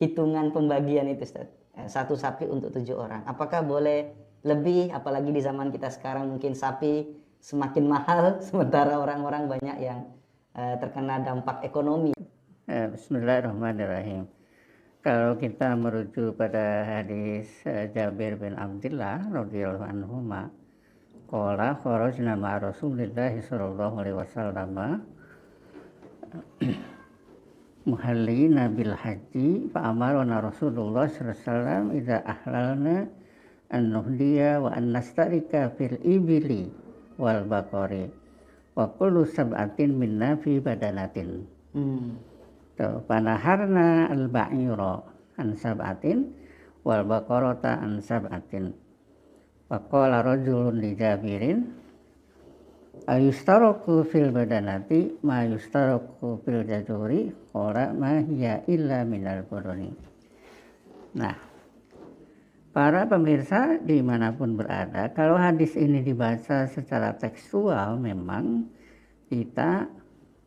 hitungan pembagian itu, Ustaz? Satu sapi untuk 7 orang. Apakah boleh lebih, apalagi di zaman kita sekarang mungkin sapi semakin mahal sementara orang-orang banyak yang terkena dampak ekonomi. Bismillahirrahmanirrahim. Kalau kita merujuk pada hadis Jabir bin Abdullah radhiyallahu anhu, qala kharajna ma'a Rasulillah sallallahu alaihi wasallam muhallina bil haji fa amarna Rasulullah sallallahu alaihi wasallam idza ahlalna an nuhdiya wa an nastarika fil ibili wal baqari wa kullu sab'atin minna fi badanatin. Panaharna al-ba'ira an sab'atin wal baqarata an sab'atin. Faqala rajulun li Jabirin ayustaraku fil badanati ma yustaraku fil jazuri qala ma hiya illa minal buruni. Nah, para pemirsa dimanapun berada, kalau hadis ini dibaca secara tekstual memang kita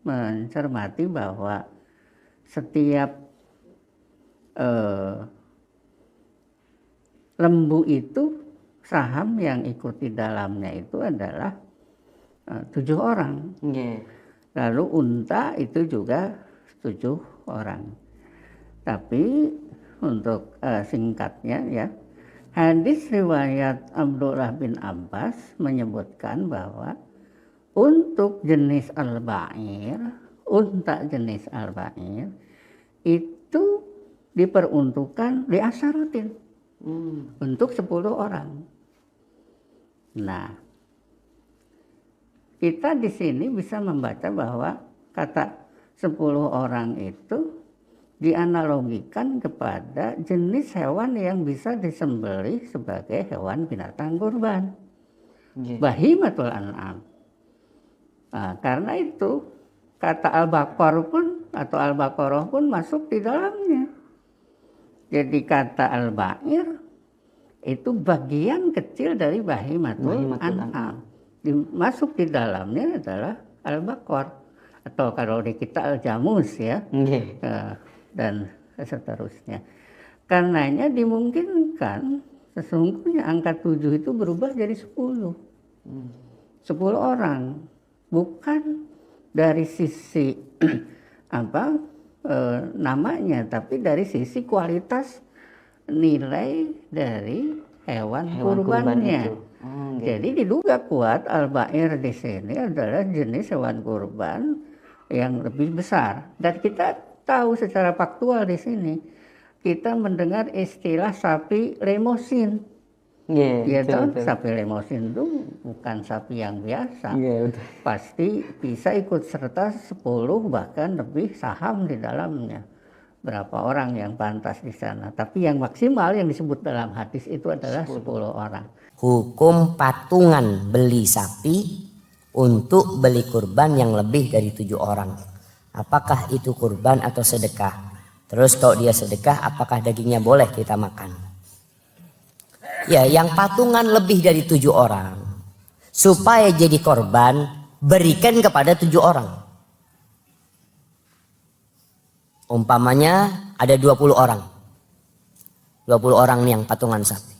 mencermati bahwa setiap lembu itu saham yang ikut di dalamnya itu adalah 7 orang. Lalu unta itu juga 7 orang. Tapi untuk singkatnya ya, hadis riwayat Abdullah bin Abbas menyebutkan bahwa untuk jenis al-ba'ir, unta jenis al-ba'ir itu diperuntukkan di asyaratin untuk 10 orang. Nah, kita di sini bisa membaca bahwa kata 10 orang itu dianalogikan kepada jenis hewan yang bisa disembelih sebagai hewan binatang kurban. Bahimatul an'am. Nah, karena itu kata al-baqar pun atau al-baqarah pun masuk di dalamnya. Jadi kata al-ba'ir itu bagian kecil dari bahimatul an'am. Masuk di dalamnya adalah al-baqar atau kalau di kita al-jamus ya. Dan seterusnya. Karenanya dimungkinkan sesungguhnya angka 7 itu berubah jadi 10. 10 orang. Bukan dari sisi namanya, tapi dari sisi kualitas nilai dari hewan kurbannya. Jadi diduga kuat al-ba'ir di sini adalah jenis hewan kurban yang lebih besar. Dan kita tahu secara faktual di sini, kita mendengar istilah sapi lemosin. Sapi lemosin itu bukan sapi yang biasa. Pasti bisa ikut serta 10 bahkan lebih saham di dalamnya. Berapa orang yang pantas di sana. Tapi yang maksimal yang disebut dalam hadis itu adalah 10 orang. Hukum patungan beli sapi untuk beli kurban yang lebih dari 7 orang. Apakah itu kurban atau sedekah? Terus kalau dia sedekah, apakah dagingnya boleh kita makan? Ya, yang patungan lebih dari 7 orang. Supaya jadi korban, berikan kepada 7 orang. Umpamanya ada 20 orang. 20 orang yang patungan sapi.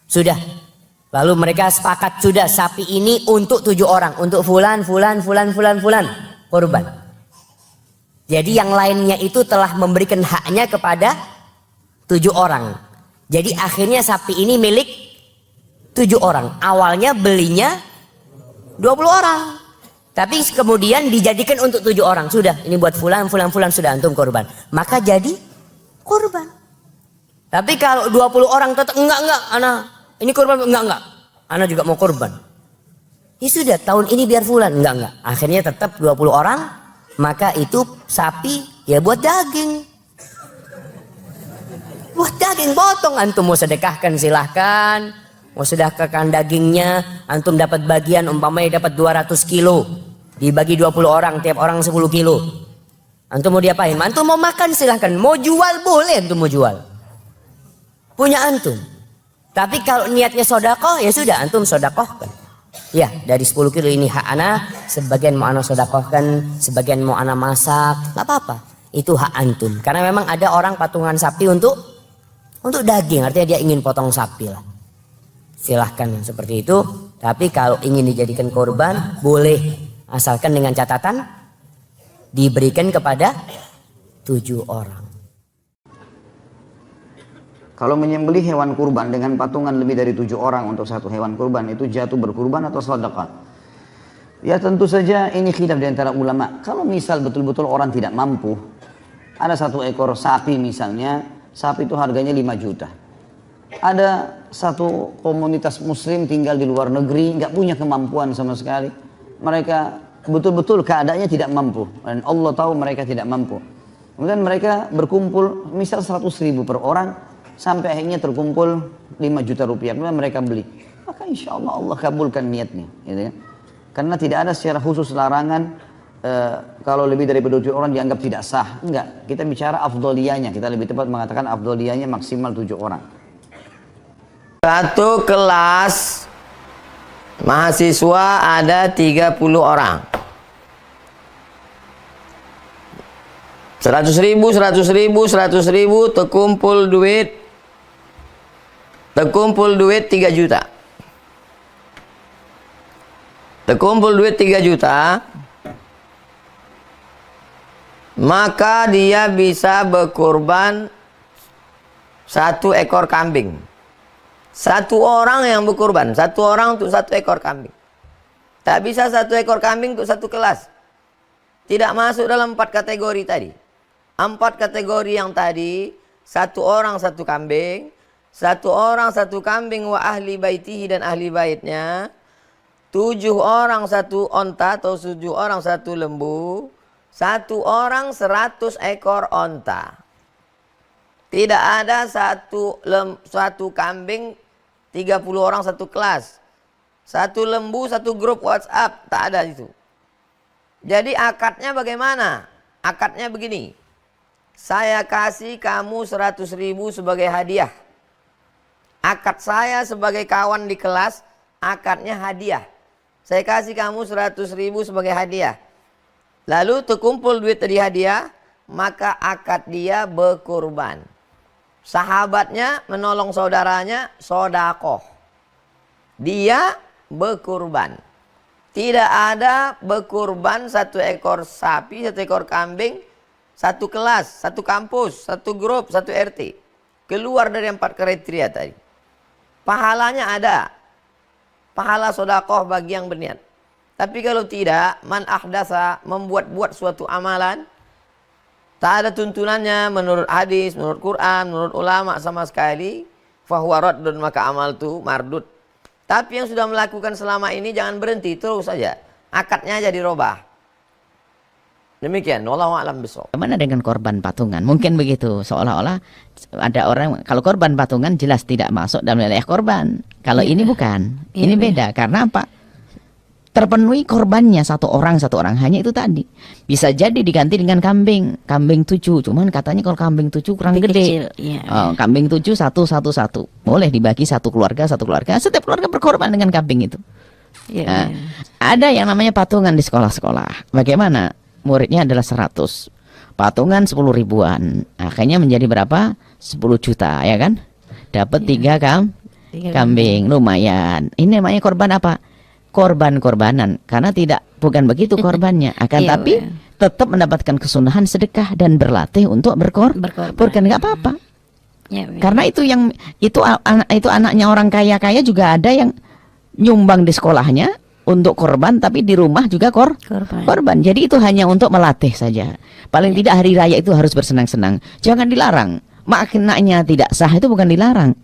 Sudah. Lalu mereka sepakat, sudah sapi ini untuk 7 orang. Untuk fulan. Korban. Jadi yang lainnya itu telah memberikan haknya kepada 7 orang. Jadi akhirnya sapi ini milik 7 orang. Awalnya belinya 20 orang. Tapi kemudian dijadikan untuk 7 orang. Sudah, ini buat fulan sudah antum korban. Maka jadi korban. Tapi kalau 20 orang tetap enggak, ana ini korban enggak. Ana juga mau korban. Ya sudah, tahun ini biar fulan enggak. Akhirnya tetap 20 orang, maka itu sapi ya buat daging. Buat daging potong, antum mau sedekahkan silahkan. Mau sedekahkan dagingnya, antum dapat bagian umpamanya dapat 200 kilo. Dibagi 20 orang, tiap orang 10 kilo. Antum mau diapain? Antum mau makan silahkan. Mau jual boleh antum mau jual. Punya antum. Tapi kalau niatnya sodakoh, ya sudah antum sodakohkan. Ya, dari 10 kilo ini hak ana, sebagian mau ana sodakohkan, sebagian mau ana masak, gak apa-apa. itu hak antum. Karena memang ada orang patungan sapi untuk daging, artinya dia ingin potong sapi lah. Silahkan yang seperti itu. Tapi kalau ingin dijadikan korban boleh, asalkan dengan catatan diberikan kepada 7 orang. Kalau menyembelih hewan kurban dengan patungan lebih dari 7 orang untuk satu hewan kurban, itu jatuh berkurban atau sedekah? Ya tentu saja ini khilaf di antara ulama. Kalau misal betul-betul orang tidak mampu, ada satu ekor sapi misalnya, sapi itu harganya 5 juta. Ada satu komunitas muslim tinggal di luar negeri, nggak punya kemampuan sama sekali. Mereka betul-betul keadaannya tidak mampu. Dan Allah tahu mereka tidak mampu. Kemudian mereka berkumpul, misal 100.000 per orang, sampai akhirnya terkumpul 5 juta rupiah. Kemudian mereka beli. Maka insya Allah Allah kabulkan niatnya. Gitu ya. Karena tidak ada secara khusus larangan kalau lebih dari 7 orang dianggap tidak sah. Enggak, kita bicara afdoliyahnya. Kita lebih tepat mengatakan afdoliyahnya maksimal 7 orang. Satu kelas mahasiswa ada 30 orang. 100.000, 100.000, 100.000, terkumpul duit 3 juta. Terkumpul duit 3 juta, maka dia bisa berkorban 1 ekor kambing. 1 orang yang berkorban, 1 orang untuk 1 ekor kambing. Tak bisa 1 ekor kambing untuk 1 kelas. Tidak masuk dalam 4 kategori tadi. 4 kategori yang tadi, 1 orang 1 kambing, 1 orang 1 kambing wa ahli baitihi dan ahli baitnya, 7 orang 1 onta atau 7 orang 1 lembu, 1 orang 100 ekor onta. Tidak ada satu kambing 30 orang 1 kelas, 1 lembu 1 grup WhatsApp, tak ada itu. Jadi akadnya bagaimana? Akadnya begini. Saya kasih kamu 100.000 sebagai hadiah. Akad saya sebagai kawan di kelas, akadnya hadiah. Saya kasih kamu 100.000 sebagai hadiah. Lalu terkumpul duit tadi hadiah, maka akad dia berkurban. Sahabatnya menolong saudaranya, sodakoh. Dia berkurban. Tidak ada berkurban 1 ekor sapi, 1 ekor kambing, 1 kelas, 1 kampus, 1 grup, 1 RT. Keluar dari 4 kriteria tadi. Pahalanya ada. Pahala sodakoh bagi yang berniat. Tapi kalau tidak, man ahdasa, membuat-buat suatu amalan, tak ada tuntunannya menurut hadis, menurut Quran, menurut ulama sama sekali, fahuwa raddun, maka amal itu mardud. Tapi yang sudah melakukan selama ini jangan berhenti, terus saja. Akadnya aja dirubah. Demikian, wallahu a'lam bishawab. Bagaimana dengan korban patungan? Mungkin begitu, seolah-olah ada orang, kalau korban patungan jelas tidak masuk dalam wilayah korban. Kalau ini bukan, ini beda. Karena apa? Terpenuhi korbannya 1 orang, hanya itu tadi. Bisa jadi diganti dengan kambing 7, cuman katanya kalau kambing 7 kurang gede. Kambing 7 1. Boleh dibagi 1 keluarga, setiap keluarga berkorban dengan kambing itu. Ada yang namanya patungan di sekolah-sekolah. Bagaimana? Muridnya adalah 100, patungan 10 ribuan, akhirnya menjadi berapa? 10 juta, ya kan? Dapat 3 kambing, lumayan. Ini namanya korban apa? Korban-korbanan, karena bukan begitu korbannya, akan tapi tetap mendapatkan kesunahan sedekah dan berlatih untuk berkorban, nggak apa-apa. Karena itu anaknya orang kaya juga ada yang nyumbang di sekolahnya untuk korban, tapi di rumah juga korban. Jadi itu hanya untuk melatih saja. Paling tidak hari raya itu harus bersenang-senang. Jangan dilarang. Maknanya tidak sah itu bukan dilarang.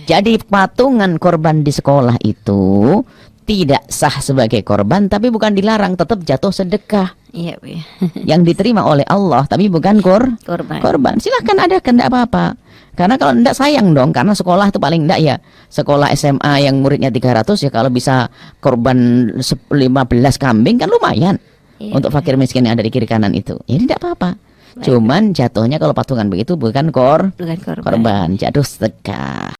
Jadi patungan korban di sekolah itu tidak sah sebagai korban, tapi bukan dilarang, tetap jatuh sedekah. Yang diterima oleh Allah, tapi bukan korban. Silahkan adakan, tidak apa-apa. Karena kalau tidak sayang dong, karena sekolah itu paling tidak ya, sekolah SMA yang muridnya 300 ya kalau bisa korban 15 kambing kan lumayan. Untuk fakir miskin yang ada di kiri kanan itu. Ya tidak apa-apa. Cuman jatuhnya kalau patungan begitu bukan korban, jatuh sedekah.